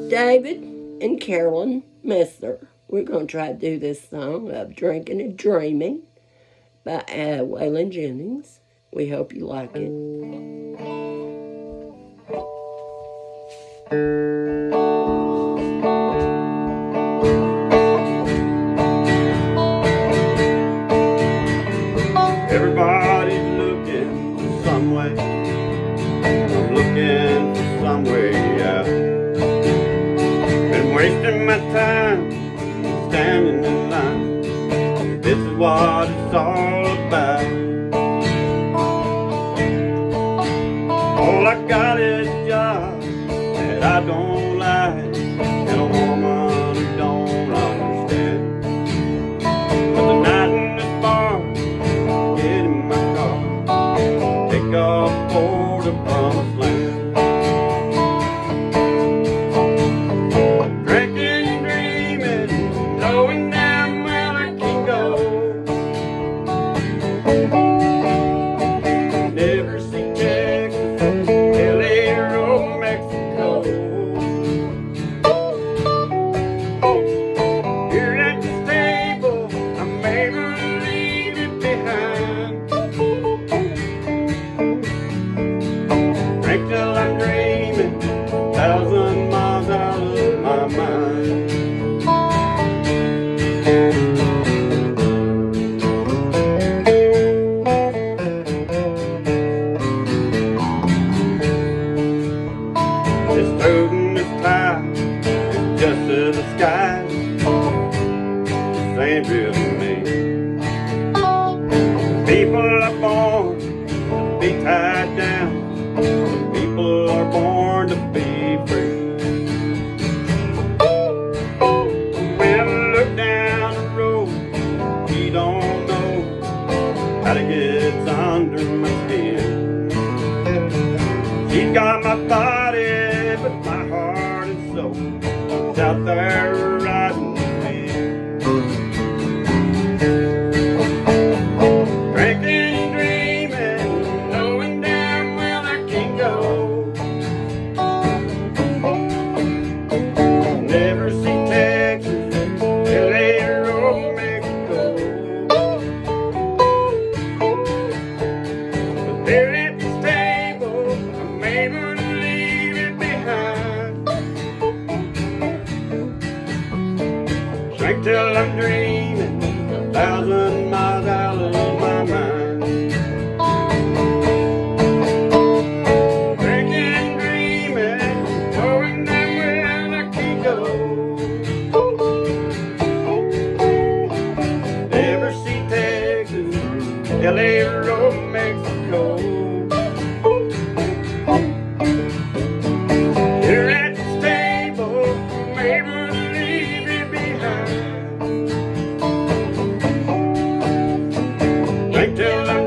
David and Carolyn Messer. We're going to try to do this song of Drinking and Dreaming by Waylon Jennings. We hope you like it. Everybody's looking for some way. I'm looking for some way out. Been wasting my time standing in line. This is what it's all about. All I got is a job that I don't like, and a woman who don't understand. But the night in this bar, get in my car, take off for the promised land. Drinking and dreaming, knowing damn well I can go. Never see Texas, LA or Mexico. Here at this table, I may leave it behind. Drink till I'm dreaming, 1,000 miles out of my mind. This toting this tie is just to the sky. This ain't real to me. People are born to be tied down. People are born to be free. When I look down the road, he don't know how to get under my skin. She's got my body, but my heart and soul is out there riding the wind. Drinking and dreaming, knowing damn well I can go. Never see Texas, LA or Mexico. But there at this table, I'm able to leave it behind. Drink till I'm dreaming, 1,000 miles out of my mind. Drinking and dreaming, knowing damn well I can go. Never see Texas, LA or Mexico. Here at this table, I'm able to leave it behind. Drink till I'm